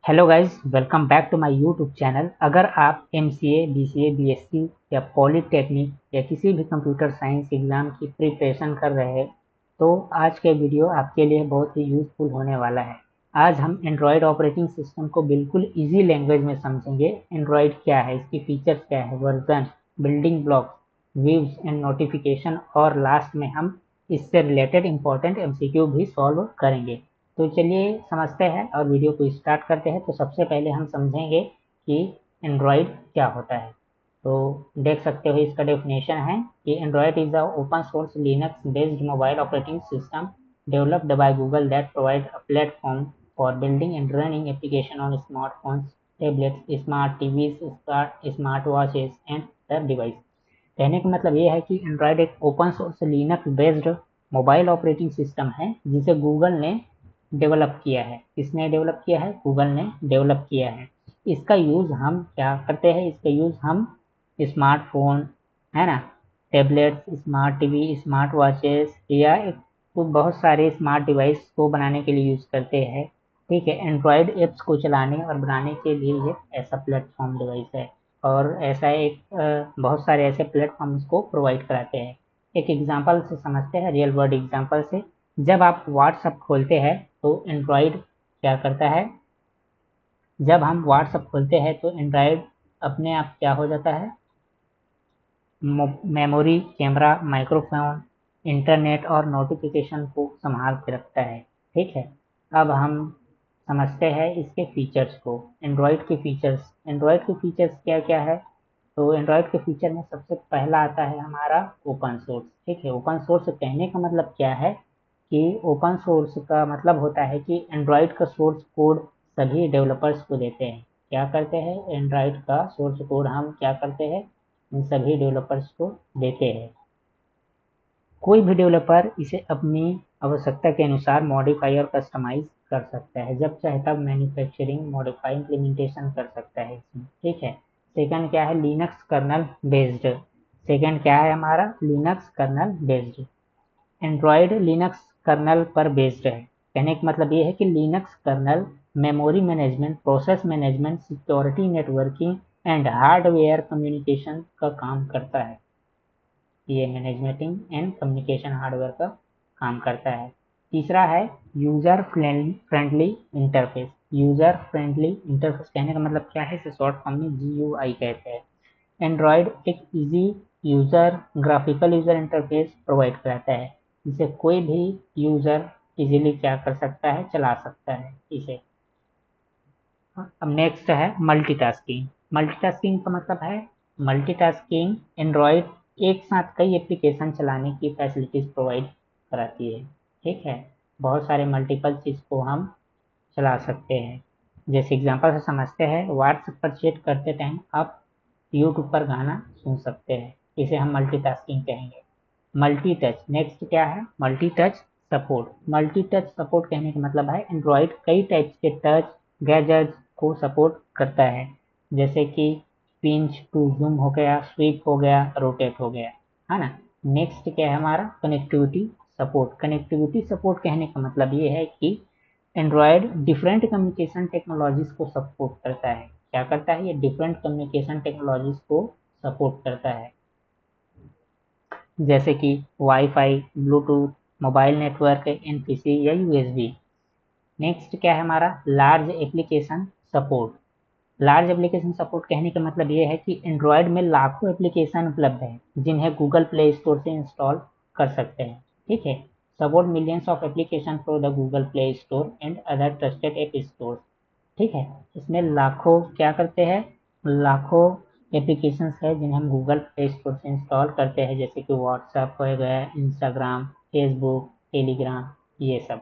Hello guys, welcome back to my YouTube channel. अगर आप MCA, BCA, BSc या polytechnic या किसी भी कंप्यूटर साइंस एग्ज़ाम की प्रिपरेशन कर रहे हैं तो आज के वीडियो आपके लिए बहुत ही यूज़फुल होने वाला है। आज हम एंड्रॉयड ऑपरेटिंग सिस्टम को बिल्कुल इजी लैंग्वेज में समझेंगे। एंड्रॉयड क्या है, इसकी फीचर्स क्या है, version, building blocks, views and notification, और लास्ट में हम इससे रिलेटेड इंपॉर्टेंट एमसीक्यू भी सॉल्व करेंगे। तो चलिए समझते हैं और वीडियो को स्टार्ट करते हैं। तो सबसे पहले हम समझेंगे कि एंड्रॉयड क्या होता है। तो देख सकते हो इसका डेफिनेशन है कि Android is a open source Linux based mobile operating system developed by Google that provide a platform for building and running application on smartphones, tablets, smart TVs, smart watches and other device. कहने का मतलब ये है कि Android एक open source Linux based mobile operating system है जिसे Google ने डेवलप किया है। किसने डेवलप किया है? गूगल ने डेवलप किया है। इसका यूज़ हम क्या करते हैं? इसका यूज़ हम स्मार्टफोन, है ना, tablets, smart TV, smart watches या तो बहुत सारे स्मार्ट डिवाइस को बनाने के लिए यूज़ करते हैं। ठीक है, एंड्रॉयड ऐप्स को चलाने और बनाने के लिए ये ऐसा प्लेटफॉर्म डिवाइस है और ऐसा एक बहुत सारे ऐसे प्लेटफॉर्म्स को प्रोवाइड कराते हैं। एक एग्जांपल से समझते हैं, रियल वर्ल्ड एग्जांपल से। जब आप व्हाट्सअप खोलते हैं तो एंड्रॉयड क्या करता है? जब हम व्हाट्सअप खोलते हैं तो एंड्रॉयड अपने आप क्या हो जाता है? मेमोरी, कैमरा, माइक्रोफोन, इंटरनेट और नोटिफिकेशन को संभाल के रखता है। ठीक है, अब हम समझते हैं इसके फीचर्स को। एंड्रॉयड के फीचर्स क्या क्या है? तो एंड्रॉयड के फीचर में सबसे पहला आता है हमारा ओपन सोर्स। ठीक है, ओपन सोर्स कहने का मतलब क्या है कि ओपन सोर्स का मतलब होता है कि एंड्रॉयड का सोर्स कोड सभी डेवलपर्स को देते हैं। क्या करते हैं? एंड्रॉयड का सोर्स कोड हम क्या करते हैं? इन सभी डेवलपर्स को देते हैं। कोई भी डेवलपर इसे अपनी आवश्यकता के अनुसार मॉडिफाई और कस्टमाइज कर सकता है। जब चाहे तब मैन्युफैक्चरिंग, मॉडिफाई, इम्प्लीमेंटेशन कर सकता है इसमें। ठीक है, सेकंड क्या है? Linux kernel based. सेकंड क्या है हमारा? Linux kernel based. Android Linux kernel पर बेस्ड है। कहने का मतलब ये है कि Linux kernel memory management, process management, security, networking and hardware communication का काम करता है। ये मैनेजमेंटिंग एंड कम्युनिकेशन हार्डवेयर का काम करता है। तीसरा है user friendly interface. User friendly interface कहने का मतलब क्या है? इसे शॉर्ट फॉर्म में GUI कहते हैं। एंड्रॉयड एक easy user graphical user interface provide कराता है जिसे कोई भी यूजर इजीली क्या कर सकता है? चला सकता है इसे। अब नेक्स्ट है मल्टीटास्किंग। मल्टीटास्किंग का मतलब है मल्टीटास्किंग एंड्रॉयड एक साथ कई एप्लीकेशन चलाने की फैसिलिटीज प्रोवाइड कराती है। ठीक है, बहुत सारे मल्टीपल चीज़ को हम चला सकते हैं। जैसे एग्जांपल से समझते हैं, व्हाट्सएप पर चैट करते टाइम आप यूट्यूब पर गाना सुन सकते हैं। इसे हम मल्टीटास्किंग कहेंगे। मल्टी टच, नेक्स्ट क्या है? Multi touch support. Multi touch support कहने का मतलब है एंड्रॉयड कई टाइप्स के टच गैजेट्स को सपोर्ट करता है, जैसे कि पिंच टू जूम हो गया, स्वीप हो गया, रोटेट हो गया, है ना। नेक्स्ट क्या है हमारा? Connectivity support. कनेक्टिविटी सपोर्ट कहने का मतलब ये है कि एंड्रॉयड डिफरेंट कम्युनिकेशन टेक्नोलॉजीज को सपोर्ट करता है। क्या करता है? ये डिफरेंट कम्युनिकेशन टेक्नोलॉजीज को सपोर्ट करता है, जैसे कि wifi, Bluetooth, mobile network, NPC या यूएसबी। नेक्स्ट क्या है हमारा? Large application support. Large application support कहने का मतलब ये है कि एंड्रॉयड में लाखों एप्लीकेशन उपलब्ध हैं जिन्हें गूगल प्ले स्टोर से इंस्टॉल कर सकते हैं। ठीक है, support millions of application for the Google play store and other trusted app store. ठीक है, इसमें लाखों क्या करते हैं? लाखों एप्लीकेशंस है जिन्हें हम गूगल प्ले स्टोर से इंस्टॉल करते हैं, जैसे कि व्हाट्सएप हो गया, इंस्टाग्राम, फेसबुक, टेलीग्राम, ये सब।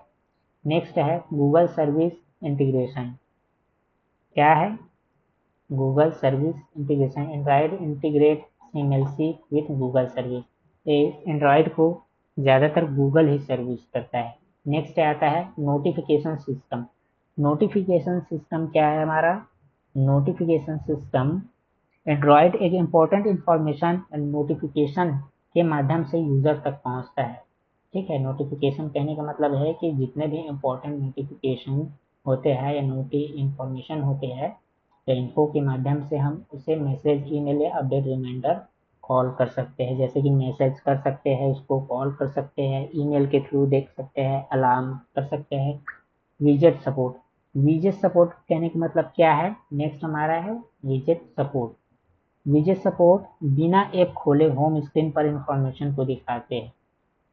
नेक्स्ट है गूगल सर्विस इंटीग्रेशन। क्या है? Google service integration. Android integrate seamlessly with Google service. Android को ज़्यादातर गूगल ही सर्विस करता है। नेक्स्ट आता है नोटिफिकेशन सिस्टम। नोटिफिकेशन सिस्टम क्या है हमारा? नोटिफिकेशन सिस्टम एंड्रॉयड एक इम्पोर्टेंट इंफॉर्मेशन नोटिफिकेशन के माध्यम से यूज़र तक पहुंचता है। ठीक है, नोटिफिकेशन कहने का मतलब है कि जितने भी इम्पोर्टेंट नोटिफिकेशन होते हैं या नोटी इंफॉर्मेशन होते हैं या इन्फो के माध्यम से हम उसे मैसेज, ईमेल या अपडेट रिमाइंडर कॉल कर सकते हैं। जैसे कि मैसेज कर सकते हैं, उसको कॉल कर सकते हैं, ईमेल के थ्रू देख सकते हैं, अलार्म कर सकते हैं। विजेट सपोर्ट, विजेट सपोर्ट कहने का मतलब क्या है? नेक्स्ट हमारा है विजेट सपोर्ट। विजेट सपोर्ट बिना ऐप खोले होम स्क्रीन पर इंफॉर्मेशन को दिखाते हैं।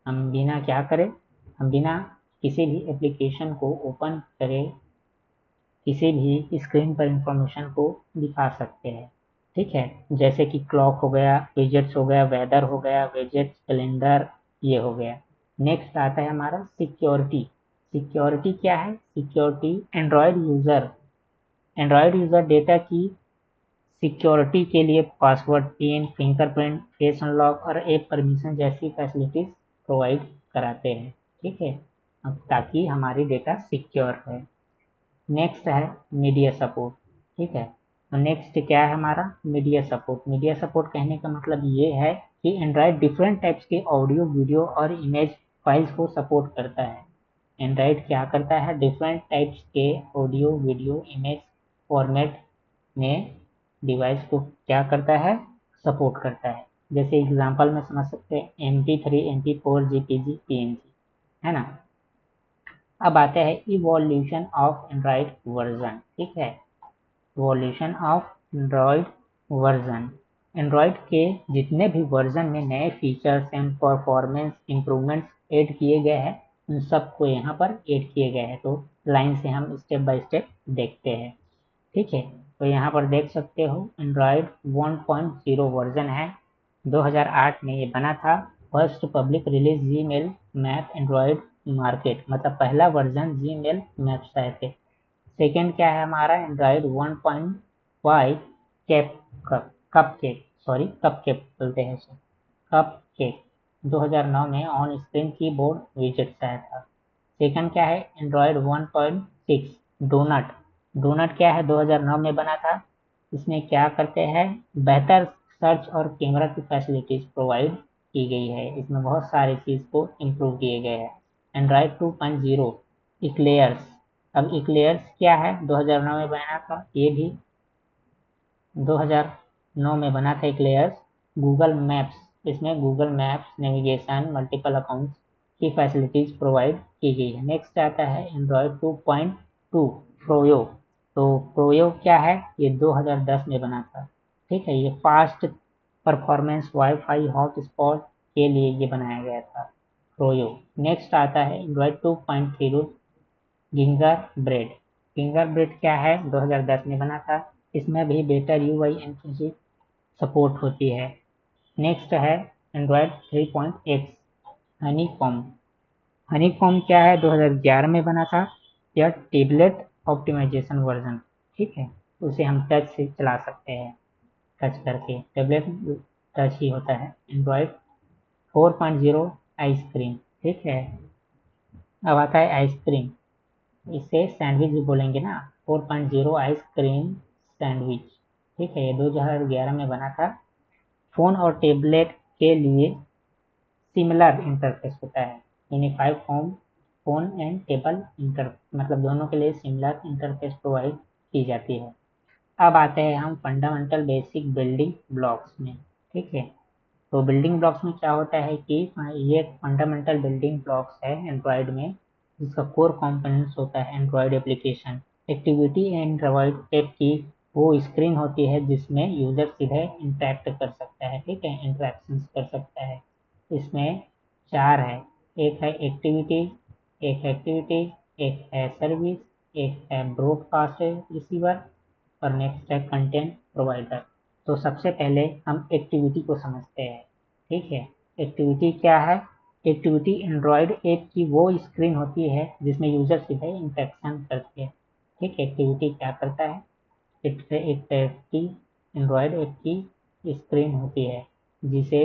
हम बिना क्या करें, हम बिना किसी भी एप्लीकेशन को ओपन करे किसी भी स्क्रीन पर इंफॉर्मेशन को दिखा सकते हैं। ठीक है, जैसे कि क्लॉक हो गया, विजेट्स हो गया, वेदर हो गया, विजेट्स, कैलेंडर, ये हो गया। नेक्स्ट आता है हमारा सिक्योरिटी। सिक्योरिटी क्या है? सिक्योरिटी एंड्रॉयड यूजर डेटा की सिक्योरिटी के लिए password, pin, fingerprint, face unlock और ऐप परमिशन जैसी फैसिलिटीज प्रोवाइड कराते हैं। ठीक है, ताकि हमारी डेटा सिक्योर है। नेक्स्ट है मीडिया सपोर्ट। ठीक है, तो नेक्स्ट क्या है हमारा? Media support. मीडिया सपोर्ट कहने का मतलब ये है कि एंड्रॉयड डिफरेंट टाइप्स के ऑडियो, वीडियो और इमेज फाइल्स को सपोर्ट करता है। एंड्रॉयड क्या करता है? डिफरेंट टाइप्स के ऑडियो, वीडियो, इमेज फॉर्मेट में डिवाइस को क्या करता है? सपोर्ट करता है। जैसे एग्जांपल में समझ सकते हैं MP3, MP4, JPG, PNG, है ना। अब आते हैं इवोल्यूशन ऑफ एंड्रॉयड वर्जन। ठीक है, evolution of Android version. Android के जितने भी वर्जन में नए features and performance improvements add किए गए हैं, उन सबको यहाँ पर ऐड किए गए हैं। तो लाइन से हम स्टेप बाय स्टेप देखते हैं। ठीक है, तो यहाँ पर देख सकते हो एंड्रॉयड 1.0 वर्जन है, 2008 में ये बना था। First public release Gmail map Android market, मतलब पहला वर्जन जीमेल मैप्स आए थे। सेकेंड क्या है हमारा? Android 1.5 cap cup cake, sorry cup cake बोलते हैं इसे, कप केक, 2009 में ऑन स्क्रीन कीबोर्ड विजेट आया था। सेकंड क्या है? Android 1.6 donut. डोनट क्या है? 2009 में बना था। इसमें क्या करते हैं? बेहतर सर्च और कैमरा की फैसिलिटीज प्रोवाइड की गई है। इसमें बहुत सारी चीज़ को इम्प्रूव किए गए हैं। Android 2.0 eclairs. अब इक्लेयर्स क्या है? 2009 में बना था, ये भी 2009 में बना था इक्लेयर्स। गूगल मैप्स, इसमें Google maps navigation, multiple accounts की फैसिलिटीज प्रोवाइड की गई है। नेक्स्ट आता है एंड्रॉयड 2.2 प्रोयो। तो प्रोयो क्या है? ये 2010 में बना था। ठीक है, ये फास्ट परफॉर्मेंस वाईफाई हॉटस्पॉट के लिए ये बनाया गया था, प्रोयो। नेक्स्ट आता है Android 2.3 ginger bread. Ginger bread क्या है? 2010 में बना था। इसमें भी बेटर यूआई एंड सपोर्ट होती है। नेक्स्ट है एंड्रॉयड 3.x हनीकॉम। हनीकॉम क्या है? 2011 में बना था। यह टेबलेट ऑप्टिमाइजेशन वर्जन। ठीक है, उसे हम टच से चला सकते हैं, टच करके। टेबलेट टच ही होता है। Android 4.0 ice cream. ठीक है, अब आता है आइसक्रीम, इसे सैंडविच भी बोलेंगे ना। 4.0 आइसक्रीम सैंडविच। ठीक है, ये 2011 में बना था। फ़ोन और टैबलेट के लिए सिमिलर इंटरफेस होता है। Unified phone and table inter, मतलब दोनों के लिए सिमिलर इंटरफेस प्रोवाइड की जाती है। अब आते हैं हम फंडामेंटल बेसिक बिल्डिंग ब्लॉक्स में। ठीक है, तो बिल्डिंग ब्लॉक्स में क्या होता है कि ये फंडामेंटल बिल्डिंग ब्लॉक्स है एंड्रॉयड में, जिसका कोर कंपोनेंट्स होता है Android application. Activity Android app की वो स्क्रीन होती है जिसमें यूजर सीधे इंटरेक्ट कर सकता है। ठीक है, इंटरेक्शंस कर सकता है। इसमें चार है, एक है एक्टिविटी, एक है सर्विस, एक है ब्रॉडकास्ट रिसीवर और नेक्स्ट है कंटेंट प्रोवाइडर। तो सबसे पहले हम एक्टिविटी को समझते हैं। ठीक है, एक्टिविटी क्या है? एक्टिविटी एंड्रॉयड ऐप की वो स्क्रीन होती है जिसमें यूजर सीधे इंटरेक्शन करते हैं। ठीक है, एक्टिविटी क्या करता है? एक टाइप की एंड्रॉयड ऐप की स्क्रीन होती है जिसे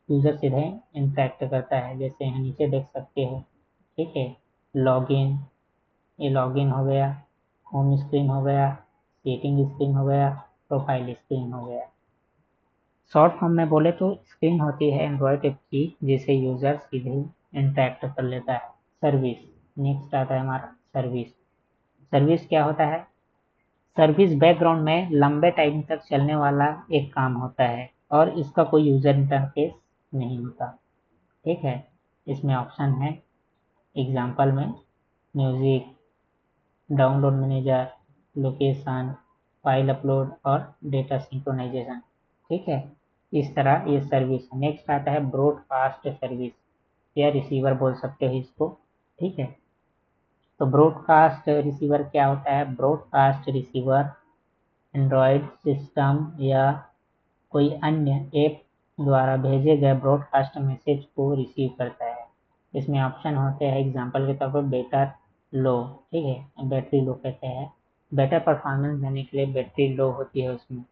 यूजर सीधे इंटरेक्ट करता है। जैसे यहाँ नीचे देख सकते हो। ठीक है, लॉगिन, ये लॉगिन हो गया, होम स्क्रीन हो गया, सेटिंग स्क्रीन हो गया, प्रोफाइल स्क्रीन हो गया। शॉर्ट फॉर्म में बोले तो स्क्रीन होती है एंड्रॉयड ऐप की जिसे यूजर सीधे इंटरेक्ट कर लेता है। सर्विस, नेक्स्ट आता है हमारा सर्विस। सर्विस क्या होता है? सर्विस बैकग्राउंड में लंबे टाइम तक चलने वाला एक काम होता है और इसका कोई यूजर इंटरफेस नहीं होता। ठीक है, इसमें ऑप्शन है एग्जाम्पल में music, download manager, location, file upload और डेटा सिंक्रोनाइजेशन। ठीक है, इस तरह ये सर्विस। नेक्स्ट आता है ब्रॉडकास्ट सर्विस या रिसीवर बोल सकते हो इसको। ठीक है, तो ब्रॉडकास्ट रिसीवर क्या होता है? ब्रॉडकास्ट रिसीवर एंड्रॉयड सिस्टम या कोई अन्य ऐप द्वारा भेजे गए ब्रॉडकास्ट मैसेज को रिसीव करता है। इसमें ऑप्शन होते हैं एग्जांपल के तौर पर बेटर लो। ठीक है, बैटरी लो कहते हैं, बेटर परफॉर्मेंस देने के लिए बैटरी लो होती है उसमें।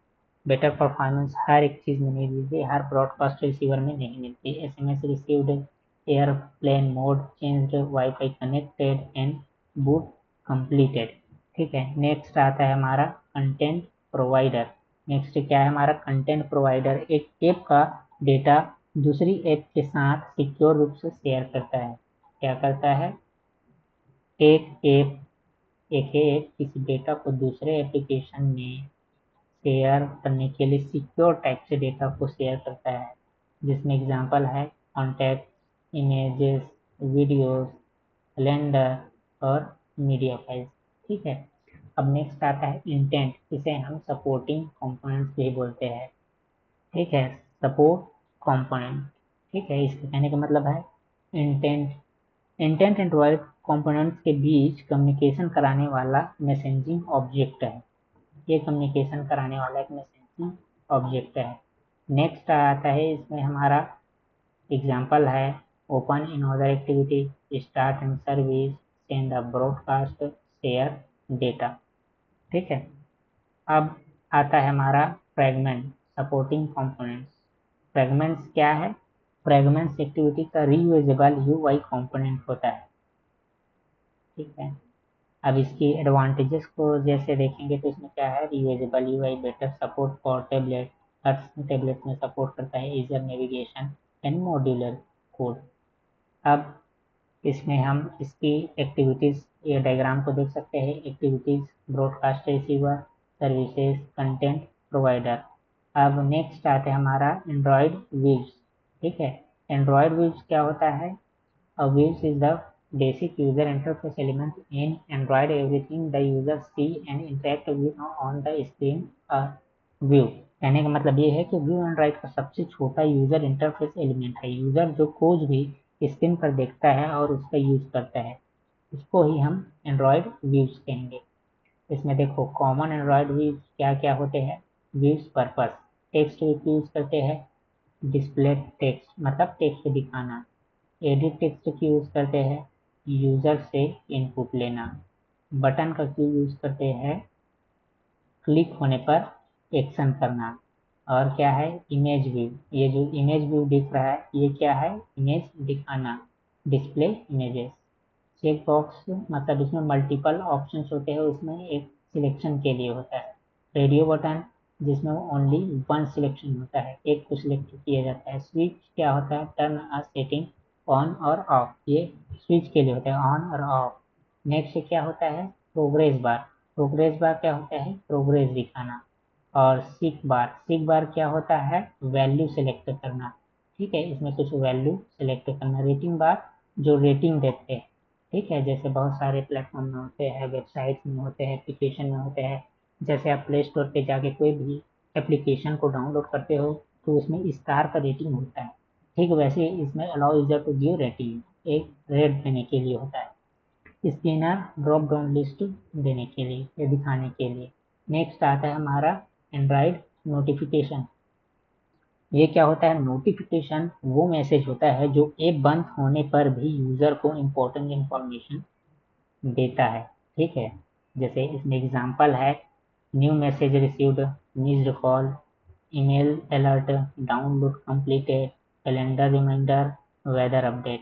बेटर परफॉर्मेंस हर एक चीज़ में नहीं मिलती, हर ब्रॉडकास्ट रिसीवर में नहीं मिलती। SMS received, airplane mode changed, wifi connected and boot completed. ठीक है, नेक्स्ट आता है हमारा कंटेंट प्रोवाइडर। नेक्स्ट क्या है हमारा? कंटेंट प्रोवाइडर एक ऐप का डेटा दूसरी ऐप के साथ सिक्योर रूप से शेयर करता है। क्या करता है? एक ऐप किसी डेटा को दूसरे एप्लीकेशन में शेयर करने के लिए सिक्योर टाइप से डेटा को शेयर करता है, जिसमें एग्जांपल है कॉन्टैक्ट, इमेजेस, वीडियोस, कैलेंडर और मीडिया फाइल्स। ठीक है, अब नेक्स्ट आता है इंटेंट, इसे हम सपोर्टिंग कंपोनेंट्स भी बोलते हैं। ठीक है, सपोर्ट कंपोनेंट। ठीक है, इसके कहने का मतलब है इंटेंट। इंटेंट एंड्रॉयड कंपोनेंट्स के बीच कम्युनिकेशन कराने वाला मैसेजिंग ऑब्जेक्ट है। ये कम्युनिकेशन कराने वाला एक मैसेजिंग ऑब्जेक्ट है। नेक्स्ट आता है इसमें हमारा एग्जांपल है open in other activity, start and service, send a broadcast, share data. ठीक है, अब आता है हमारा फ्रेगमेंट, सपोर्टिंग कंपोनेंट्स। फ्रेगमेंट्स क्या है? फ्रेगमेंट्स एक्टिविटी का रीयूजेबल यूआई कंपोनेंट होता है। ठीक है, अब इसकी एडवांटेजेस को जैसे देखेंगे तो इसमें क्या है? Reusable UI, better support for tablet, her tablet में सपोर्ट करता है, इजर नेविगेशन एंड मॉड्यूलर कोड। अब इसमें हम इसकी एक्टिविटीज़, ये डायग्राम को देख सकते हैं। Activities, broadcast receiver, services, content provider. अब नेक्स्ट आता है हमारा एंड्रॉयड व्यूज। ठीक है, एंड्रॉयड व्यूज क्या होता है? A views is the basic user interface element in Android. Everything the user see and interact with on the screen a view। कहने का मतलब ये है कि व्यू एंड्रॉइड का सबसे छोटा यूजर इंटरफेस एलिमेंट है। यूजर जो कुछ भी स्क्रीन पर देखता है और उसका यूज करता है, इसको ही हम एंड्रॉयड व्यूज कहेंगे। इसमें देखो कॉमन एंड्रॉयड व्यूज क्या क्या होते हैं। व्यूज पर्पस, टेक्स्ट यूज करते हैं, डिस्प्ले टेक्स्ट मतलब टेक्स्ट दिखाना, एडिट टेक्स्ट की यूज़ करते हैं, यूज़र से इनपुट लेना, बटन का क्यों यूज़ करते हैं? क्लिक होने पर एक्शन करना। और क्या है? इमेज व्यू, ये जो इमेज व्यू दिख रहा है ये क्या है? इमेज दिखाना, डिस्प्ले इमेजेस। चेक बॉक्स मतलब इसमें मल्टीपल ऑप्शंस होते हैं, उसमें एक सिलेक्शन के लिए होता है। रेडियो बटन जिसमें ओनली वन सिलेक्शन होता है, एक को सिलेक्ट किया जाता है। स्विच क्या होता है? टर्न अ सेटिंग ऑन और ऑफ, ये स्विच के लिए होता है, ऑन और ऑफ। नेक्स्ट क्या होता है? Progress bar. प्रोग्रेस बार क्या होता है? प्रोग्रेस दिखाना। और सीक बार क्या होता है? वैल्यू सेलेक्ट करना। ठीक है, इसमें कुछ वैल्यू सेलेक्ट करना। रेटिंग बार जो रेटिंग देते हैं। ठीक है, जैसे बहुत सारे प्लेटफॉर्म में होते हैं, वेबसाइट में होते हैं, एप्लीकेशन में होते हैं। जैसे आप प्ले स्टोर पे जाके कोई भी एप्लीकेशन को डाउनलोड करते हो तो उसमें स्टार का रेटिंग होता है। ठीक वैसे इसमें allow user to give rating, एक रेट देने के लिए होता है। स्कैनर ड्रॉप डाउन लिस्ट देने के लिए या दिखाने के लिए। नेक्स्ट आता है हमारा एंड्रॉइड नोटिफिकेशन। ये क्या होता है? नोटिफिकेशन वो मैसेज होता है जो ऐप बंद होने पर भी यूजर को इम्पोर्टेंट इंफॉर्मेशन देता है। ठीक है, जैसे इसमें एग्जांपल है new message received, missed call, email alert, download completed, calendar reminder, weather update.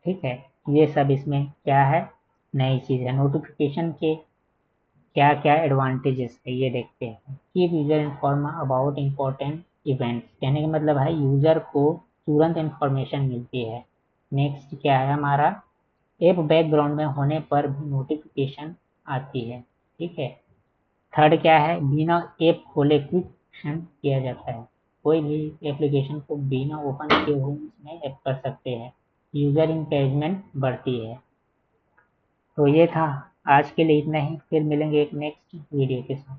ठीक है, ये सब इसमें क्या है? नई चीज़ है। नोटिफिकेशन के क्या क्या एडवांटेजेस है ये देखते हैं। Keep user inform about important events, कहने का मतलब है यूजर को तुरंत इंफॉर्मेशन मिलती है। नेक्स्ट क्या है हमारा? ऐप बैकग्राउंड में होने पर भी नोटिफिकेशन आती है। ठीक है। थर्ड क्या है, बिना ऐप खोले क्विक एक्शन किया जाता है। कोई भी एप्लीकेशन को बिना ओपन किए हुए इसमें ऐड कर सकते हैं। यूजर इंगेजमेंट बढ़ती है। तो ये था आज के लिए इतना ही, फिर मिलेंगे एक नेक्स्ट वीडियो के साथ।